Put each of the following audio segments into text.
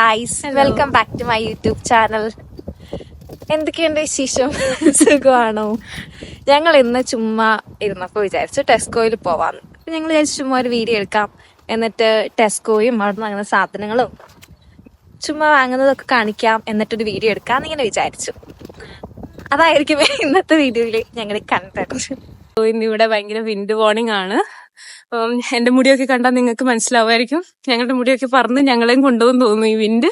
Guys, welcome back to my YouTube channel. എന്തൊക്കെയുണ്ട് വിശേഷം? സുഖമാണോ? ഞങ്ങൾ ഇന്ന് ചുമ്മാ ഇരുന്നപ്പോൾ വിചാരിച്ചു ടെസ്കോയിൽ പോവാന്ന്. അപ്പം ഞങ്ങൾ വിചാരിച്ചു ചുമ്മാ ഒരു വീഡിയോ എടുക്കാം, എന്നിട്ട് ടെസ്കോയും അവിടെ നിന്ന് അങ്ങനെ സാധനങ്ങളും ചുമ്മാ വാങ്ങുന്നതൊക്കെ കാണിക്കാം, എന്നിട്ടൊരു വീഡിയോ എടുക്കാന്ന് ഇങ്ങനെ വിചാരിച്ചു. അതായിരിക്കും ഇന്നത്തെ വീഡിയോയിൽ ഞങ്ങൾ കണ്ടത്. ഇന്നിവിടെ ഭയങ്കര വിൻഡ് വാർണിംഗ് ആണ്. അപ്പം എന്റെ മുടിയൊക്കെ കണ്ടാൽ നിങ്ങൾക്ക് മനസ്സിലാവുമായിരിക്കും. ഞങ്ങളുടെ മുടിയൊക്കെ പറന്ന് ഞങ്ങളെയും കൊണ്ടുപോകും തോന്നുന്നു ഈ വിൻഡ്.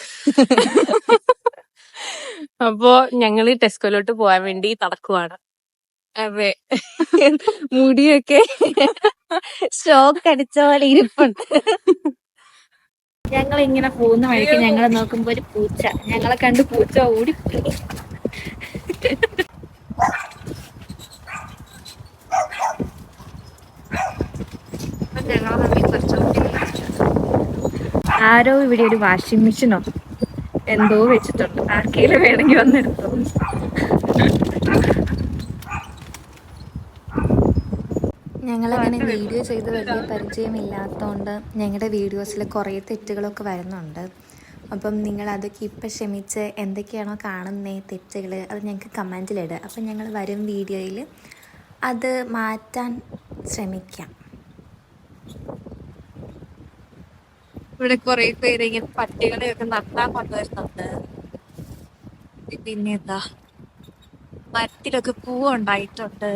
അപ്പോ ഞങ്ങള് ടെസ്കോയിലോട്ട് പോകാൻ വേണ്ടി നടക്കുവാണ്. അതെ, മുടിയൊക്കെ ഷോക്ക് അടിച്ച പോലെ ഇരിപ്പുണ്ട്. ഞങ്ങൾ ഇങ്ങനെ പോകുന്ന വഴിക്ക് ഞങ്ങളെ നോക്കുമ്പോ ഒരു പൂച്ച ഞങ്ങളെ കണ്ട് പൂച്ച ഓടിപ്പോയി. ആരോ ഇവിടെ ഒരു വാഷിംഗ് മെഷീനോ എന്തോ വെച്ചിട്ടുണ്ട്. ആർക്കെങ്കിലും വേണമെങ്കിൽ വന്നെടുത്തോ. ഞങ്ങളങ്ങനെ വീഡിയോ ചെയ്ത് വലിയ പരിചയമില്ലാത്തതുകൊണ്ട് ഞങ്ങളുടെ വീഡിയോസിൽ കുറേ തെറ്റുകളൊക്കെ വരുന്നുണ്ട്. അപ്പം നിങ്ങൾ അതൊക്കെ ഇപ്പം ക്ഷമിച്ച് എന്തൊക്കെയാണോ കാണുന്നത് തെറ്റുകൾ അത് ഞങ്ങൾക്ക് കമൻറ്റിലിടുക. അപ്പം ഞങ്ങൾ വരും വീഡിയോയിൽ അത് മാറ്റാൻ ശ്രമിക്കാം. ഇവിടെ കുറെ പേര് ഇങ്ങനെ പട്ടികളെയൊക്കെ നടത്താൻ കൊണ്ടുവരുന്നുണ്ട്. പിന്നെ എന്താ, മരത്തിലൊക്കെ പൂവുണ്ടായിട്ടുണ്ട്.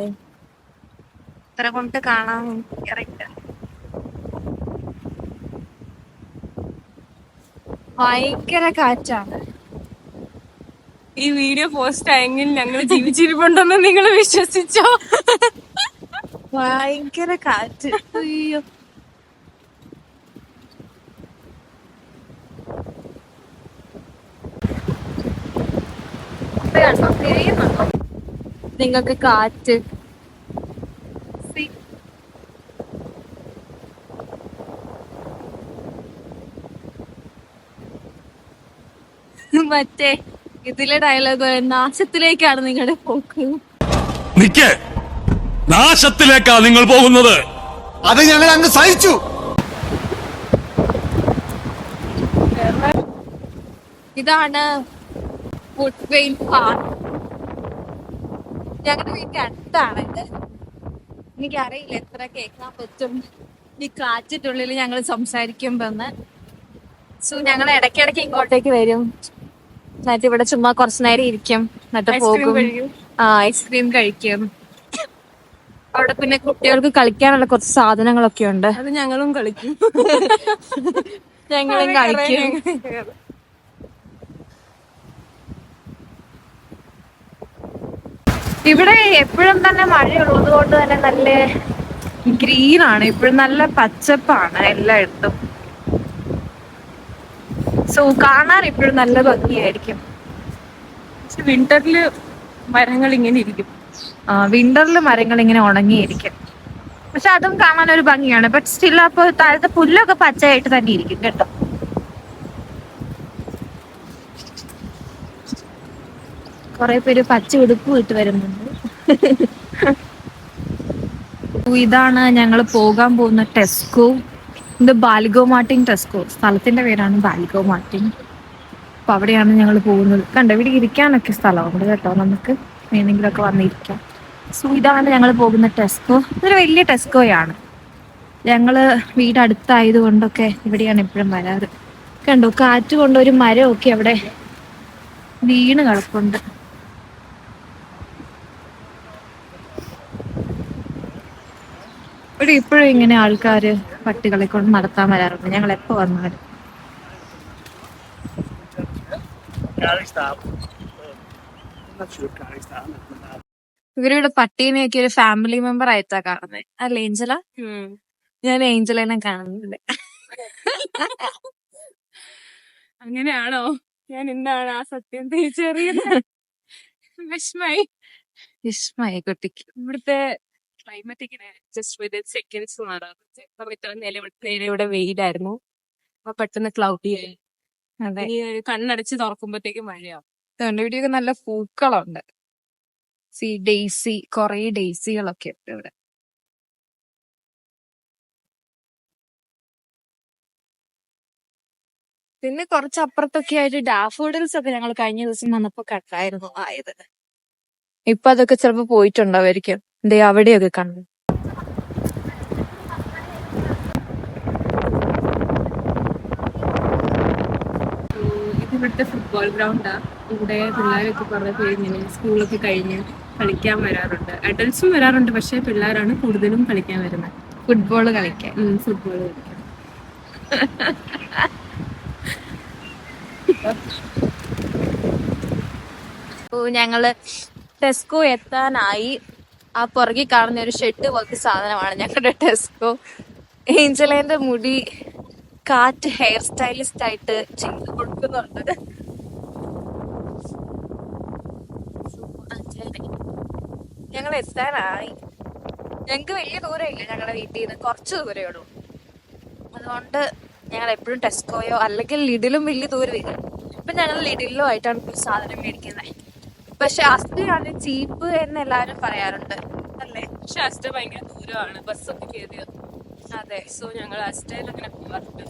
ഇത്ര കൊണ്ട് കാണാൻ ഇറങ്ങില്ല. ഭയങ്കര കാറ്റാണ്. ഈ വീഡിയോ പോസ്റ്റ് ആയെങ്കിൽ ഞങ്ങൾ ജീവിച്ചിരിപ്പുണ്ടെന്ന് നിങ്ങൾ വിശ്വസിച്ചോ? ഭയങ്കര കാറ്റ്. അയ്യോ, നിങ്ങൾക്ക് കാറ്റ് മറ്റേ ഇതിലെ ഡയലോഗ് നാശത്തിലേക്കാണ് നിങ്ങളുടെ പോക്ക്. നാശത്തിലേക്കാ നിങ്ങൾ പോകുന്നത്. അത് ഞങ്ങൾ അങ്ങ് സഹിച്ചു. ഇതാണ് വുഡ്വെയിൽ പാർക്ക്. ഞങ്ങളുടെ വീട്ടിൽ അടുത്താണ് ഇത്. എനിക്കറിയില്ല എത്ര കേൾക്കാൻ പറ്റും ഈ കാറ്റിനുള്ളിൽ ഞങ്ങൾ സംസാരിക്കുമ്പോന്ന്. സോ ഞങ്ങൾ ഇടയ്ക്കിടയ്ക്ക് ഇങ്ങോട്ടേക്ക് വരും, എന്നിട്ട് ഇവിടെ ചുമ്മാ കുറച്ചു നേരം ഇരിക്കും, എന്നിട്ട് പോകും. ഐസ്ക്രീം കഴിക്കും. അവിടെ പിന്നെ കുട്ടികൾക്ക് കളിക്കാനുള്ള കുറച്ച് സാധനങ്ങളൊക്കെ ഉണ്ട്. അത് ഞങ്ങളും കളിക്കും. ഞങ്ങളും കളിക്കും. ഇവിടെ എപ്പോഴും തന്നെ മഴയുള്ളത് കൊണ്ട് തന്നെ നല്ല ഗ്രീൻ ആണ്, ഇപ്പോഴും നല്ല പച്ചപ്പാണ് എല്ലായിടത്തും. സോ കാണാൻ ഇപ്പോഴും നല്ല ഭംഗിയായിരിക്കും. പക്ഷെ വിന്ററില് മരങ്ങൾ ഇങ്ങനെ ഇരിക്കും. വിന്ററിൽ മരങ്ങൾ ഇങ്ങനെ ഉണങ്ങിയിരിക്കും, പക്ഷെ അതും കാണാൻ ഒരു ഭംഗിയാണ്. ബട്ട് സ്റ്റിൽ അപ്പൊ താഴത്തെ പുല്ലൊക്കെ പച്ചയായിട്ട് തന്നെ ഇരിക്കും കേട്ടോ. കുറെ പേര് പച്ച ഉടുപ്പ് ഇട്ട് വരുന്നുണ്ട്. ഇതാണ് ഞങ്ങൾ പോകാൻ പോകുന്ന ടെസ്കോ. ഇത് ബാൽഗോ മാർട്ടിൻ ടെസ്കോ, സ്ഥലത്തിന്റെ പേരാണ് ബാൽഗോ മാർട്ടിൻ. അപ്പൊ അവിടെയാണ് ഞങ്ങൾ പോകുന്നത്. കണ്ടോ, ഇവിടെ ഇരിക്കാനൊക്കെ സ്ഥലമുണ്ട് കേട്ടോ, നമുക്ക് വേണമെങ്കിലൊക്കെ വന്നിരിക്കാം. സോ ഇതാണ് ഞങ്ങൾ പോകുന്ന ടെസ്കോ. ഇതൊരു വലിയ ടെസ്കോയാണ്. ഞങ്ങള് വീടടുത്തായത് കൊണ്ടൊക്കെ ഇവിടെയാണ് എപ്പോഴും വരാറ്. കണ്ടോ, കാറ്റ് കൊണ്ട് ഒരു മരമൊക്കെ അവിടെ വീണ് കിടപ്പുണ്ട്. ഇവിടെ ഇപ്പോഴും ഇങ്ങനെ ആൾക്കാര് പട്ടികളെ കൊണ്ട് നടത്താൻ വരാറുണ്ട് ഞങ്ങൾ എപ്പോ വന്നാലും. ഇവരിവിടെ പട്ടീനെയൊക്കെ ഒരു ഫാമിലി മെമ്പർ ആയിട്ടാ കാണുന്നത്, അല്ല ഏഞ്ചല? ഞാൻ ഏഞ്ചലിനെ കാണുന്നുണ്ട്. അങ്ങനെയാണോ? ഞാൻ എന്താണ് ആ സത്യം തിരിച്ചറിയുന്നത്. വിസ്മയ കുട്ടിക്ക് ഇവിടുത്തെ ക്ലൈമറ്റ് ഇങ്ങനെ ജസ്റ്റ് വിത്തിൻ സെക്കൻഡ്സ് മാറാം. നേരെ ഇവിടെ വെയിലായിരുന്നു, അപ്പൊ പെട്ടെന്ന് ക്ലൗഡി ആയി. അതെ, കണ്ണടച്ച് തുറക്കുമ്പോഴത്തേക്ക് മഴയാവും. ഇവിടെയൊക്കെ നല്ല പൂക്കളുണ്ട്. ഡെയ്സി, കൊറേ ഡെയ്സികളൊക്കെ ഉണ്ട് ഇവിടെ. പിന്നെ കുറച്ചപ്പുറത്തൊക്കെ ആയിട്ട് ഡാഫോഡിൽസ് ഒക്കെ ഞങ്ങൾ കഴിഞ്ഞ ദിവസം വന്നപ്പോ കണ്ടായിരുന്നു ആയത്. ഇപ്പൊ അതൊക്കെ ചിലപ്പോ പോയിട്ടുണ്ടാവായിരിക്കും. ദേ അവിടെയൊക്കെ കണ്ടു. ഇത് ഇവിടുത്തെ ഫുട്ബോൾ ഗ്രൗണ്ടാ. ഇവിടെ പിള്ളേരൊക്കെ കുറെ പേര് ഇങ്ങനെ സ്കൂളൊക്കെ കഴിഞ്ഞ് കളിക്കാൻ വരാറുണ്ട്. അഡൽട്സും വരാറുണ്ട്, പക്ഷെ പിള്ളേരാണ് കൂടുതലും കളിക്കാൻ വരുന്നത്. ഫുട്ബോൾ കളിക്കാൻ. ഫുട്ബോൾ കളിക്കാൻ. ഞങ്ങള് ടെസ്കോ എത്താനായി. ആ പുറകെ കാണുന്ന ഒരു ഷെഡ് പോലത്തെ സാധനമാണ് ഞങ്ങളുടെ ടെസ്കോ. ഏഞ്ചലേന്റെ മുടി കാറ്റ് ഹെയർ സ്റ്റൈലിസ്റ്റ് ആയിട്ട് ചെയ്ത് കൊടുക്കുന്നുണ്ട്. ഞങ്ങൾ എത്താനായി. ഞങ്ങക്ക് വലിയ ദൂരമില്ല ഞങ്ങളുടെ വീട്ടിൽ നിന്ന്, കുറച്ച് ദൂരമേ ഉള്ളൂ. അതുകൊണ്ട് ഞങ്ങൾ എപ്പോഴും ടെസ്കോയോ അല്ലെങ്കിൽ ലിഡിലും വലിയ ദൂരമില്ല. ഇപ്പൊ ഞങ്ങൾ ലിഡിലോ ആയിട്ടാണ് ഒരു സാധനം മേടിക്കുന്നത്. പക്ഷെ അസ്തയാണ് ചീപ്പ് എന്ന് എല്ലാവരും പറയാറുണ്ട് അല്ലേ? പക്ഷെ അസ്റ്റ ഭയങ്കര ദൂരമാണ്, ബസ്സൊക്കെ കയറിയത്. അതെ. സോ ഞങ്ങൾ അസ്റ്റയിൽ അങ്ങനെ പോകാറുണ്ട്.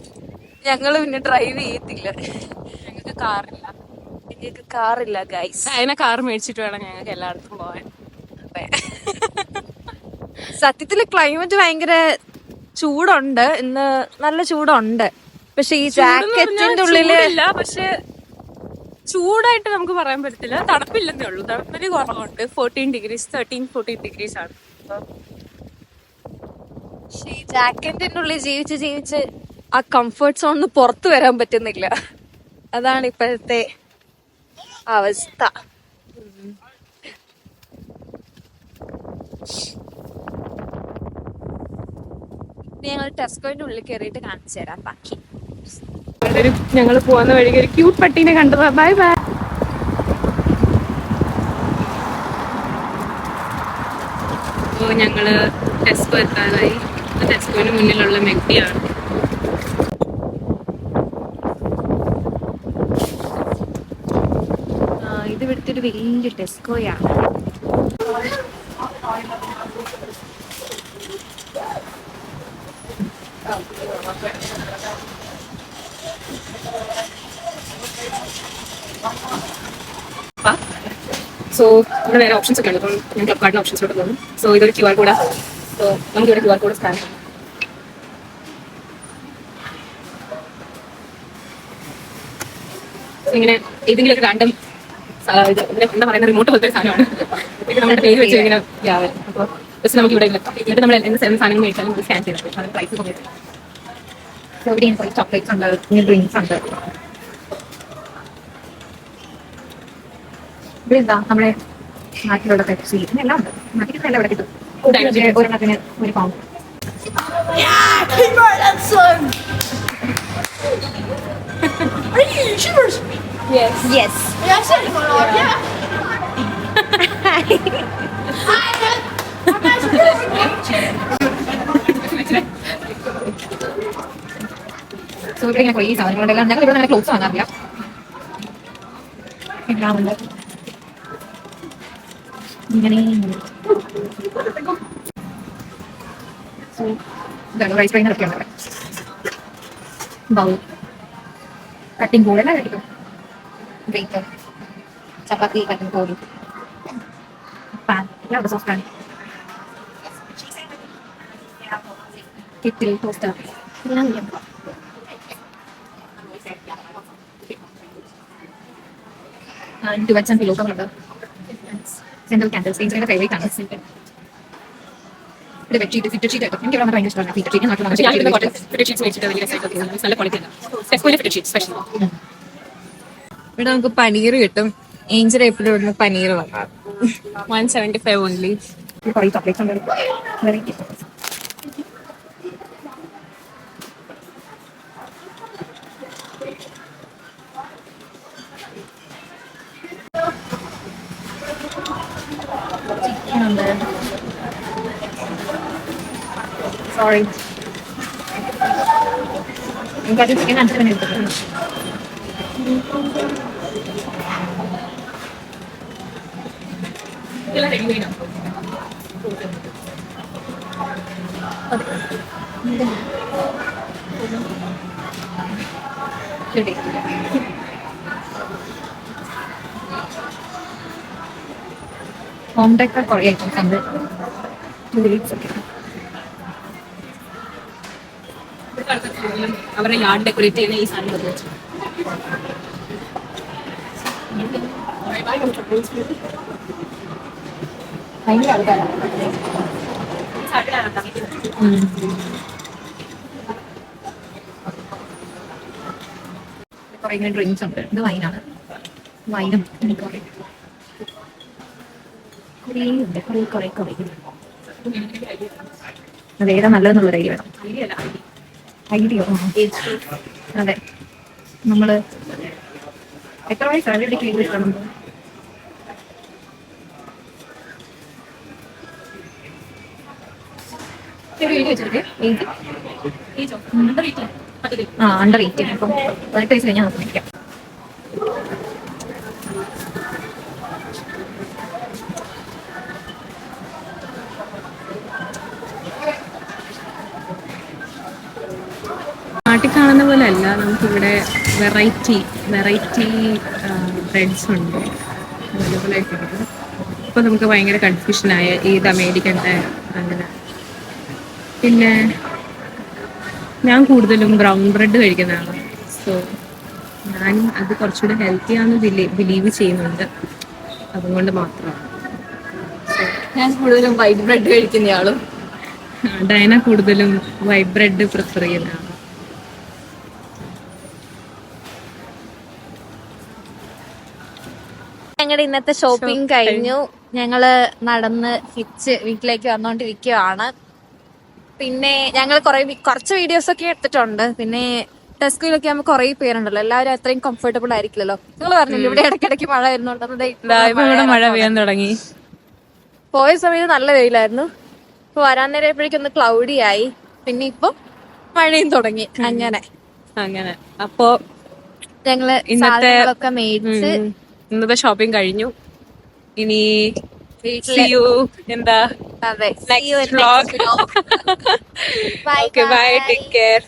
ഞങ്ങള് പിന്നെ ഡ്രൈവ് ചെയ്യത്തില്ല. ഞങ്ങൾക്ക് കാറില്ല. ഞങ്ങൾക്ക് കാറില്ല ഗൈസ്. അതിനെ കാർ മേടിച്ചിട്ട് വേണം ഞങ്ങൾക്ക് എല്ലായിടത്തും പോകാൻ. അതെ. സത്യത്തില് ക്ലൈമറ്റ് ഭയങ്കര ചൂടുണ്ട് ഇന്ന്, നല്ല ചൂടുണ്ട്. പക്ഷെ ഈ ജാക്കറ്റിന്റെ ഉള്ളില് പക്ഷെ ചൂടായിട്ട് നമുക്ക് പറയാൻ പറ്റത്തില്ല. തണുപ്പില്ലെന്നേ ഉള്ളൂ. തണുപ്പിന് കുറവുണ്ട്. 13 ഡിഗ്രീസ് ആണ്. പക്ഷെ ഈ ജാക്കറ്റിന്റെ ഉള്ളിൽ ജീവിച്ച് ആ കംഫർട്ട് സോണിന്ന് പുറത്തു വരാൻ പറ്റുന്നില്ല. അതാണ് ഇപ്പോഴത്തെ അവസ്ഥ. ഞങ്ങൾ ടെസ്കോന്റെ ഉള്ളിൽ കയറിയിട്ട് കാണിച്ചു തരാം ബാക്കി. ഞങ്ങൾ പോകുന്ന വഴിക്ക് ഒരു ക്യൂട്ട് പട്ടീനെ കണ്ടതാ. Bye bye. അപ്പോൾ ഞങ്ങള് ടെസ്കോ എത്താനായി. ടെസ്കോന് മുന്നിലുള്ള മെക്ഡിയാണ്. ഇത് ഇവിടുത്തെ ഒരു വലിയ ടെസ്കോയാണ്. സോ ഇവിടെ വേറെ ഓപ്ഷൻസ് ഒക്കെ ഉണ്ട്. അപ്പം ഞാൻ ഫ്ലിപ്കാർട്ടിലെ ഓപ്ഷൻസിലോട്ട് പോകുന്നു. സോ ഇതൊരു QR കോഡാ. സോ നമുക്ക് ഇവിടെ QR കോഡ് സ്കാൻ ചെയ്യാം. ഇങ്ങനെ ഏതെങ്കിലും റാൻഡം എന്താ പറയുന്ന റിമോട്ട് പോലത്തെ ഒരു സാധനമാണ്. ഇത് നമ്മുടെ പേര് വെച്ച് ഇങ്ങനെ യാവൻ. അപ്പോൾ ജസ്റ്റ് നമുക്ക് ഇവിടെ എന്നിട്ട് നമ്മൾ എന്ത് സാധനം മേടിച്ചാലും സ്കാൻ ചെയ്തിട്ട് അത് പ്രൈസ് പോയിട്ട് ഇവിടെയും കുറേ ചോക്ലേറ്റ്സ് ഉണ്ട്, ഡ്രിങ്ക്സ് ഉണ്ട്. ഇവിടെ എന്താ നമ്മുടെ നാട്ടിലുള്ള പെപ്സി എല്ലാം ഉണ്ട്. നാട്ടിൽ എല്ലാം ഇവിടെ കിട്ടും. ഒരെണ്ണത്തിന് ഒരു പൗണ്ട്. Yes. സോ ഇവിടെ ഇങ്ങനെ കുറേ സാധനങ്ങളുണ്ടെല്ലാം ഞങ്ങൾ ഇവിടെ നല്ല ക്ലോത്ത്സ് വാങ്ങാറില്ല. എല്ലാം ഉണ്ട് ഇങ്ങനെ. സോ ഇതാണ് റൈസ് ട്രെയിനറൊക്കെ ഉണ്ട്. ബൗൾ, കട്ടിംഗ് ബോർഡ് എല്ലാം കിട്ടും. ഗ്രേറ്റർ, ചപ്പാത്തി കട്ടിംഗ് ബോർഡ്, പാൻ എല്ലാം സോസ് പാൻ, കിറ്റിൽ ടോസ്റ്റർ എല്ലാം ഉണ്ട്. ആൻഡ് വെച്ച് ആൻഡ് പിലോസ് ഉണ്ട്. സെൻട്രൽ ക്യാൻഡിൽസ് ഇതിന്റെ ഫേവറേറ്റ് ആണ്. ഇവിടെ ബെഡ്ഷീറ്റ് ഫിറ്റഡ് ഷീറ്റ് എനിക്ക് ഇവിടെ ഭയങ്കര ഇഷ്ടമാണ്. ഫിറ്റഡ് ഷീറ്റ് നാട്ടിൽ ഫിറ്റഡ് ഷീറ്റ്സ് മേടിച്ചിട്ട് വലിയ രസമായിട്ട് നല്ല ക്വാളിറ്റി ആണ്. ടെസ്കോയിലെ ഫിറ്റഡ് ഷീറ്റ് സ്പെഷ്യൽ. ഇവിടെ നമുക്ക് പനീർ കിട്ടും. ഏഞ്ചൽ എപ്പോഴും ഇവിടുന്ന് പനീർ വാങ്ങാം. 175 ഓൺലി. കുറേ ചോക്ലേറ്റ്സ് ഉണ്ട്. വെറൈറ്റി സോറി, എനിക്കത് ചിക്കൻ കാണിച്ചു തന്നെ എടുത്തിട്ടുണ്ട്. ശരി. ഹോം ഡെക്കർ കുറേ ഐറ്റംസ് ഉണ്ട്. അവരുടെ യാർഡ് ഡെക്കറേറ്റ് ചെയ്യുന്ന ഈ സാധനം വെച്ചു. ഭയങ്കര ആൾക്കാരാണ്. കുറേ ഇങ്ങനെ ഡ്രിങ്ക്സ് ഉണ്ട്. ഇത് വൈനാണ്. വൈനും അതേതാ നല്ലതെന്നുള്ളൊരു ഐഡിയ വേണം. ഐഡിയോ അതെ. നമ്മള് എത്ര വയസ്സാണ് ഇവിടെ ക്ലീൻ കിട്ടണം? അണ്ടർ 18. അപ്പം 18 വയസ്സ് കഴിഞ്ഞാൽ നമുക്ക് നിൽക്കാം. നാട്ടിൽ കാണുന്ന പോലെ അല്ല, നമുക്കിവിടെ വെറൈറ്റി ബ്രെഡ്സ് ഉണ്ട് അവൈലബിൾ ആയിട്ടുണ്ട്. ഇപ്പോൾ നമുക്ക് ഭയങ്കര കൺഫ്യൂഷനായ ഏതാ മേടിക്കണ്ടേ അങ്ങനെ. പിന്നെ ഞാൻ കൂടുതലും ബ്രൗൺ ബ്രെഡ് കഴിക്കുന്നതാണ്. സോ ഞാൻ അത് കുറച്ചുകൂടെ ഹെൽത്തി ആണെന്ന് ബിലീവ് ചെയ്യുന്നുണ്ട്. അതുകൊണ്ട് മാത്രമാണ്. ഞാൻ കൂടുതലും വൈറ്റ് ബ്രെഡ് കഴിക്കുന്നയാളും. ഡയന കൂടുതലും വൈറ്റ് ബ്രെഡ് പ്രിഫർ ചെയ്യുന്നതാണ്. ഞങ്ങളുടെ ഇന്നത്തെ ഷോപ്പിംഗ് കഴിഞ്ഞു. ഞങ്ങള് നടന്ന് തിരിച്ച് വീട്ടിലേക്ക് വന്നോണ്ടിരിക്കുകയാണ്. പിന്നെ ഞങ്ങൾ കുറച്ച് വീഡിയോസ് ഒക്കെ എടുത്തിട്ടുണ്ട്. പിന്നെ ടെസ്കോയിലൊക്കെ ആകുമ്പോൾ കുറെ പേരുണ്ടല്ലോ, എല്ലാവരും അത്രയും കംഫർട്ടബിൾ ആയിരിക്കില്ലല്ലോ. നിങ്ങൾ പറഞ്ഞില്ല ഇവിടെ ഇടയ്ക്കിടയ്ക്ക് മഴ വരുന്നുണ്ട്. മഴ പെയ്യാൻ തുടങ്ങി. പോയ സമയത്ത് നല്ല വെയിലായിരുന്നു. ഇപ്പൊ വരാൻ നേരപ്പോഴേക്കും ഒന്ന് ക്ലൗഡി ആയി. പിന്നെ ഇപ്പൊ മഴയും തുടങ്ങി. അങ്ങനെ അപ്പോ ഞങ്ങള് സാധനങ്ങളൊക്കെ മേടിച്ച് ഇന്നത്തെ ഷോപ്പിംഗ് കഴിഞ്ഞു. ഇനി വീട്ടില് എന്താ അതെ next vlog. Bye, take care.